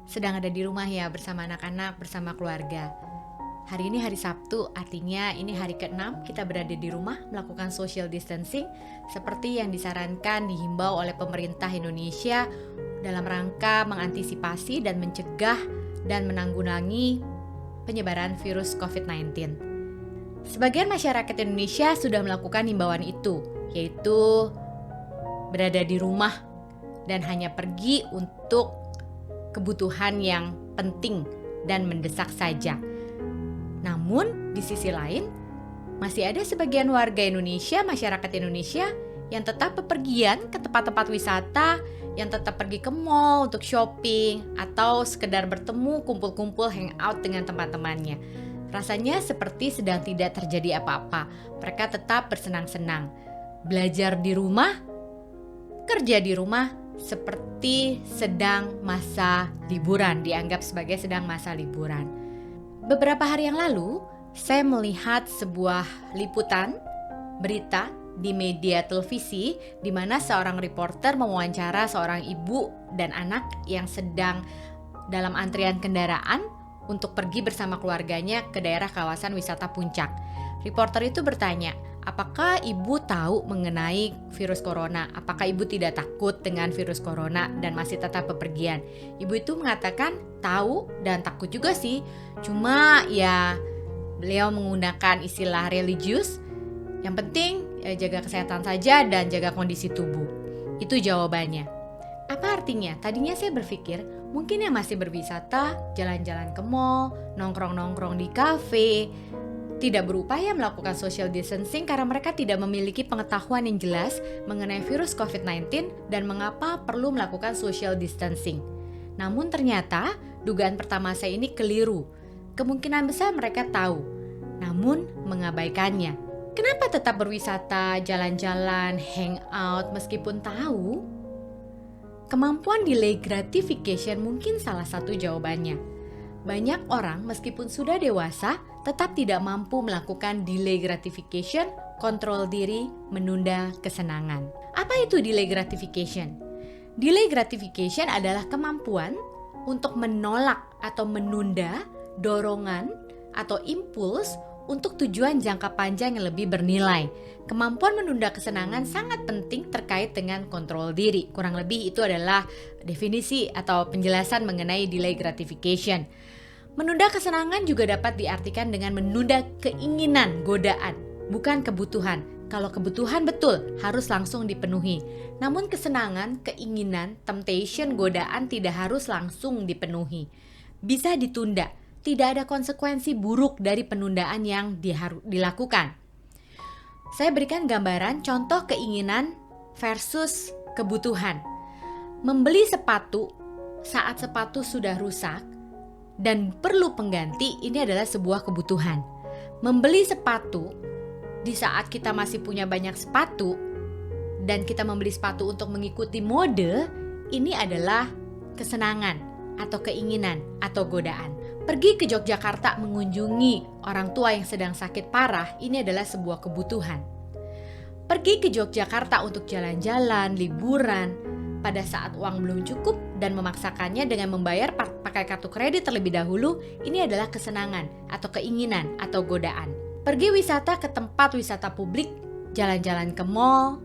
sedang ada di rumah ya bersama anak-anak, bersama keluarga. Hari ini hari Sabtu, artinya ini hari ke-6 kita berada di rumah melakukan social distancing seperti yang disarankan dihimbau oleh pemerintah Indonesia dalam rangka mengantisipasi dan mencegah dan menanggulangi penyebaran virus COVID-19. Sebagian masyarakat Indonesia sudah melakukan himbauan itu, yaitu berada di rumah dan hanya pergi untuk kebutuhan yang penting dan mendesak saja. Namun, di sisi lain, masih ada sebagian warga Indonesia, masyarakat Indonesia yang tetap bepergian ke tempat-tempat wisata, yang tetap pergi ke mall untuk shopping, atau sekedar bertemu, kumpul-kumpul, hangout dengan teman-temannya. Rasanya seperti sedang tidak terjadi apa-apa. Mereka tetap bersenang-senang. Belajar di rumah, kerja di rumah, seperti sedang masa liburan, dianggap sebagai sedang masa liburan. Beberapa hari yang lalu, saya melihat sebuah liputan berita di media televisi di mana seorang reporter mewawancara seorang ibu dan anak yang sedang dalam antrian kendaraan untuk pergi bersama keluarganya ke daerah kawasan wisata Puncak. Reporter itu bertanya, apakah ibu tahu mengenai virus corona? Apakah ibu tidak takut dengan virus corona dan masih tetap bepergian? Ibu itu mengatakan tahu dan takut juga sih. Cuma ya beliau menggunakan istilah religius. Yang penting jaga kesehatan saja dan jaga kondisi tubuh. Itu jawabannya. Apa artinya? Tadinya saya berpikir mungkin yang masih berwisata, jalan-jalan ke mall, nongkrong-nongkrong di kafe, tidak berupaya melakukan social distancing karena mereka tidak memiliki pengetahuan yang jelas mengenai virus COVID-19 dan mengapa perlu melakukan social distancing. Namun ternyata dugaan pertama saya ini keliru. Kemungkinan besar mereka tahu, namun mengabaikannya. Kenapa tetap berwisata, jalan-jalan, hangout meskipun tahu? Kemampuan delay gratification mungkin salah satu jawabannya. Banyak orang meskipun sudah dewasa tetap tidak mampu melakukan delay gratification, kontrol diri, menunda kesenangan. Apa itu delay gratification? Delay gratification adalah kemampuan untuk menolak atau menunda dorongan atau impuls untuk tujuan jangka panjang yang lebih bernilai. Kemampuan menunda kesenangan sangat penting terkait dengan kontrol diri. Kurang lebih itu adalah definisi atau penjelasan mengenai delay gratification. Menunda kesenangan juga dapat diartikan dengan menunda keinginan, godaan, bukan kebutuhan. Kalau kebutuhan betul harus langsung dipenuhi. Namun kesenangan, keinginan, temptation, godaan tidak harus langsung dipenuhi. Bisa ditunda. Tidak ada konsekuensi buruk dari penundaan yang dilakukan. Saya berikan gambaran contoh keinginan versus kebutuhan. Membeli sepatu saat sepatu sudah rusak dan perlu pengganti, ini adalah sebuah kebutuhan. Membeli sepatu di saat kita masih punya banyak sepatu dan kita membeli sepatu untuk mengikuti mode, ini adalah kesenangan atau keinginan atau godaan. Pergi ke Yogyakarta mengunjungi orang tua yang sedang sakit parah, ini adalah sebuah kebutuhan. Pergi ke Yogyakarta untuk jalan-jalan, liburan, pada saat uang belum cukup dan memaksakannya dengan membayar pakai kartu kredit terlebih dahulu, ini adalah kesenangan atau keinginan atau godaan. Pergi wisata ke tempat wisata publik, jalan-jalan ke mall,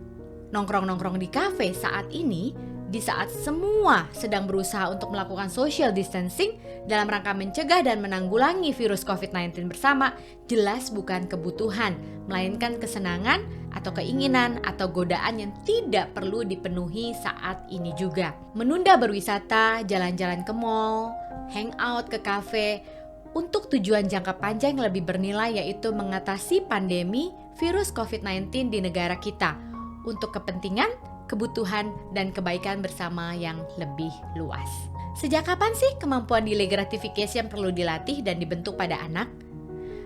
nongkrong-nongkrong di kafe saat ini, di saat semua sedang berusaha untuk melakukan social distancing dalam rangka mencegah dan menanggulangi virus COVID-19 bersama, jelas bukan kebutuhan, melainkan kesenangan atau keinginan atau godaan yang tidak perlu dipenuhi saat ini juga. Menunda berwisata, jalan-jalan ke mall, hangout ke kafe, untuk tujuan jangka panjang yang lebih bernilai, yaitu mengatasi pandemi virus COVID-19 di negara kita untuk kepentingan, kebutuhan, dan kebaikan bersama yang lebih luas. Sejak kapan sih kemampuan delay gratification perlu dilatih dan dibentuk pada anak?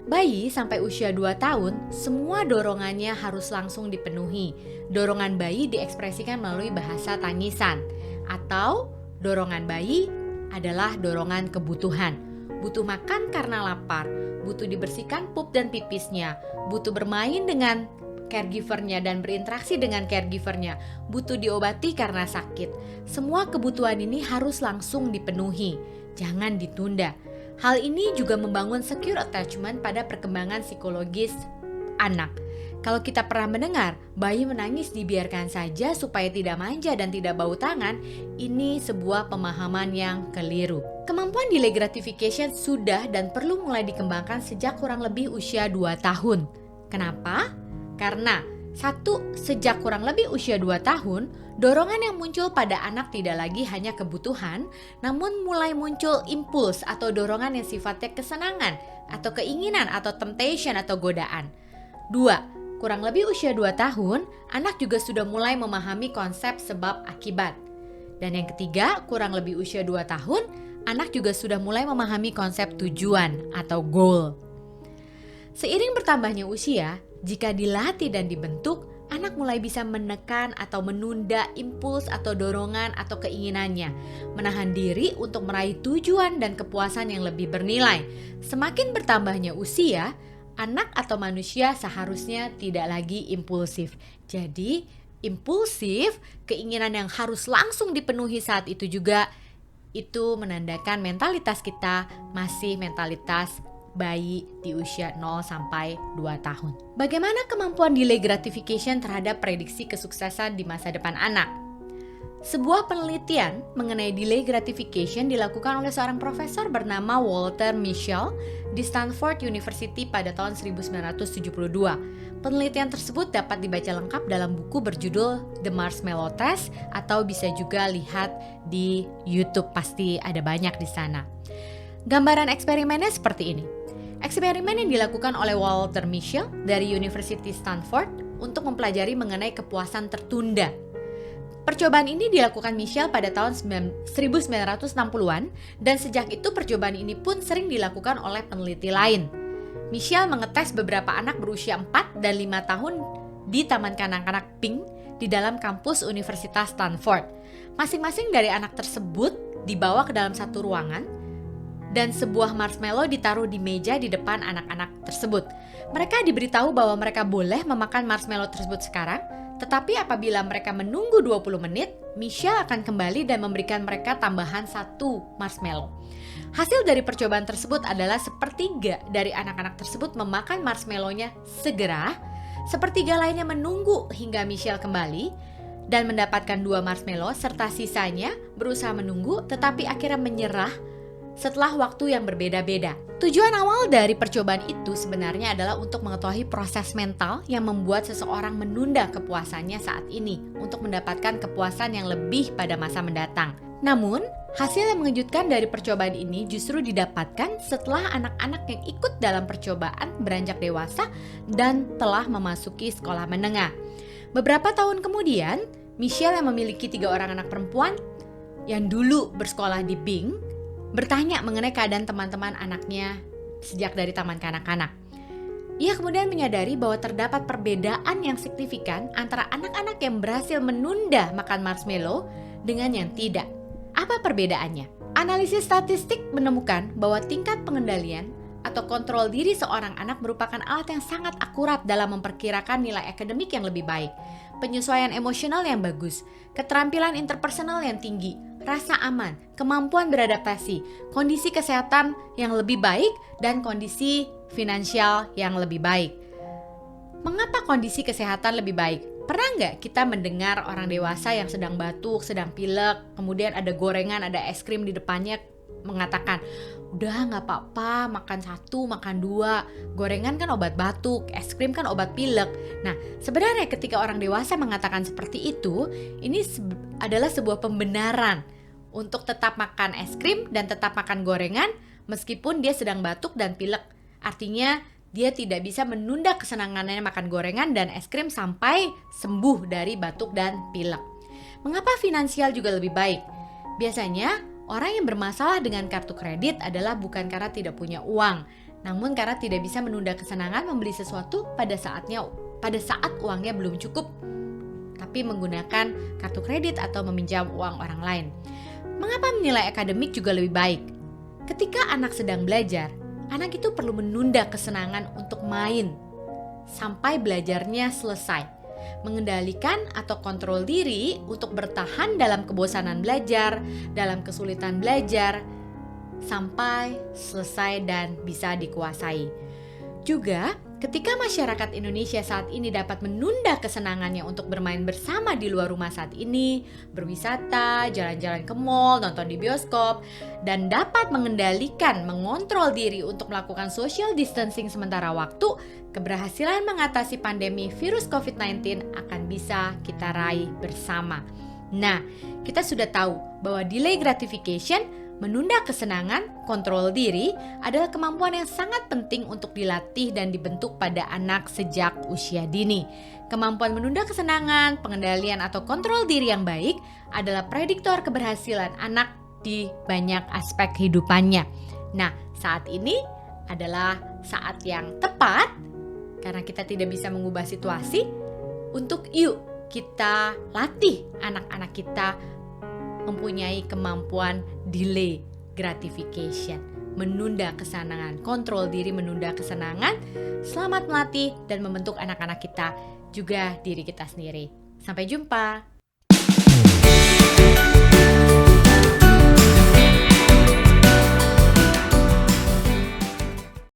Bayi sampai usia 2 tahun, semua dorongannya harus langsung dipenuhi. Dorongan bayi diekspresikan melalui bahasa tangisan, atau dorongan bayi adalah dorongan kebutuhan. Butuh makan karena lapar, butuh dibersihkan pup dan pipisnya, butuh bermain dengan caregivernya dan berinteraksi dengan caregivernya, butuh diobati karena sakit. Semua kebutuhan ini harus langsung dipenuhi. jangan ditunda. Hal ini juga membangun secure attachment pada perkembangan psikologis anak. Kalau kita pernah mendengar bayi menangis dibiarkan saja supaya tidak manja dan tidak bau tangan, ini sebuah pemahaman yang keliru. Kemampuan delay gratification sudah dan perlu mulai dikembangkan sejak kurang lebih usia 2 tahun. Kenapa? Karena sejak kurang lebih usia 2 tahun, dorongan yang muncul pada anak tidak lagi hanya kebutuhan, namun mulai muncul impuls atau dorongan yang sifatnya kesenangan atau keinginan atau temptation atau godaan. 2. Kurang lebih usia 2 tahun, anak juga sudah mulai memahami konsep sebab akibat. Dan yang ketiga, kurang lebih usia 2 tahun, anak juga sudah mulai memahami konsep tujuan atau goal. Seiring bertambahnya usia, jika dilatih dan dibentuk, anak mulai bisa menekan atau menunda impuls atau dorongan atau keinginannya, menahan diri untuk meraih tujuan dan kepuasan yang lebih bernilai. Semakin bertambahnya usia, anak atau manusia seharusnya tidak lagi impulsif. Jadi, impulsif, keinginan yang harus langsung dipenuhi saat itu juga, itu menandakan mentalitas kita masih mentalitas bayi di usia 0 sampai 2 tahun. Bagaimana kemampuan delay gratification terhadap prediksi kesuksesan di masa depan anak? Sebuah penelitian mengenai delay gratification dilakukan oleh seorang profesor bernama Walter Mischel di Stanford University pada tahun 1972. Penelitian tersebut dapat dibaca lengkap dalam buku berjudul The Marshmallow Test atau bisa juga lihat di YouTube, pasti ada banyak di sana. Gambaran eksperimennya seperti ini. Eksperimen yang dilakukan oleh Walter Mischel dari University Stanford untuk mempelajari mengenai kepuasan tertunda. Percobaan ini dilakukan Mischel pada tahun 1960-an dan sejak itu percobaan ini pun sering dilakukan oleh peneliti lain. Mischel mengetes beberapa anak berusia 4 dan 5 tahun di Taman Kanak-kanak Pink di dalam kampus Universitas Stanford. Masing-masing dari anak tersebut dibawa ke dalam satu ruangan dan sebuah marshmallow ditaruh di meja di depan anak-anak tersebut. Mereka diberitahu bahwa mereka boleh memakan marshmallow tersebut sekarang, tetapi apabila mereka menunggu 20 menit, Mischel akan kembali dan memberikan mereka tambahan 1 marshmallow. Hasil dari percobaan tersebut adalah sepertiga dari anak-anak tersebut memakan marshmallow-nya segera, sepertiga lainnya menunggu hingga Mischel kembali dan mendapatkan 2 marshmallow, serta sisanya berusaha menunggu tetapi akhirnya menyerah setelah waktu yang berbeda-beda. Tujuan awal dari percobaan itu sebenarnya adalah untuk mengetahui proses mental yang membuat seseorang menunda kepuasannya saat ini untuk mendapatkan kepuasan yang lebih pada masa mendatang. Namun, hasil yang mengejutkan dari percobaan ini justru didapatkan setelah anak-anak yang ikut dalam percobaan beranjak dewasa dan telah memasuki sekolah menengah. Beberapa tahun kemudian, Mischel yang memiliki 3 orang anak perempuan yang dulu bersekolah di Bing bertanya mengenai keadaan teman-teman anaknya sejak dari taman kanak-kanak. Ia kemudian menyadari bahwa terdapat perbedaan yang signifikan antara anak-anak yang berhasil menunda makan marshmallow dengan yang tidak. Apa perbedaannya? Analisis statistik menemukan bahwa tingkat pengendalian atau kontrol diri seorang anak merupakan alat yang sangat akurat dalam memperkirakan nilai akademik yang lebih baik, penyesuaian emosional yang bagus, keterampilan interpersonal yang tinggi, rasa aman, kemampuan beradaptasi, kondisi kesehatan yang lebih baik, dan kondisi finansial yang lebih baik. Mengapa kondisi kesehatan lebih baik? Pernah nggak kita mendengar orang dewasa yang sedang batuk, sedang pilek, kemudian ada gorengan, ada es krim di depannya mengatakan, udah nggak apa-apa, makan 1, makan 2, gorengan kan obat batuk, es krim kan obat pilek. Nah, sebenarnya ketika orang dewasa mengatakan seperti itu, ini adalah sebuah pembenaran untuk tetap makan es krim dan tetap makan gorengan meskipun dia sedang batuk dan pilek. Artinya dia tidak bisa menunda kesenangannya makan gorengan dan es krim sampai sembuh dari batuk dan pilek. Mengapa finansial juga lebih baik? Biasanya orang yang bermasalah dengan kartu kredit adalah bukan karena tidak punya uang, namun karena tidak bisa menunda kesenangan membeli sesuatu pada saat uangnya belum cukup, tapi menggunakan kartu kredit atau meminjam uang orang lain. Mengapa nilai akademik juga lebih baik? Ketika anak sedang belajar, anak itu perlu menunda kesenangan untuk main sampai belajarnya selesai. Mengendalikan atau kontrol diri untuk bertahan dalam kebosanan belajar, dalam kesulitan belajar, sampai selesai dan bisa dikuasai. Juga, ketika masyarakat Indonesia saat ini dapat menunda kesenangannya untuk bermain bersama di luar rumah saat ini, berwisata, jalan-jalan ke mall, nonton di bioskop, dan dapat mengontrol diri untuk melakukan social distancing sementara waktu, keberhasilan mengatasi pandemi virus COVID-19 akan bisa kita raih bersama. Nah, kita sudah tahu bahwa delay gratification, menunda kesenangan, kontrol diri adalah kemampuan yang sangat penting untuk dilatih dan dibentuk pada anak sejak usia dini. Kemampuan menunda kesenangan, pengendalian atau kontrol diri yang baik adalah prediktor keberhasilan anak di banyak aspek kehidupannya. Nah, saat ini adalah saat yang tepat karena kita tidak bisa mengubah situasi untuk yuk kita latih anak-anak kita mempunyai kemampuan delay gratification, menunda kesenangan, kontrol diri menunda kesenangan. Selamat melatih dan membentuk anak-anak kita, juga diri kita sendiri. Sampai jumpa.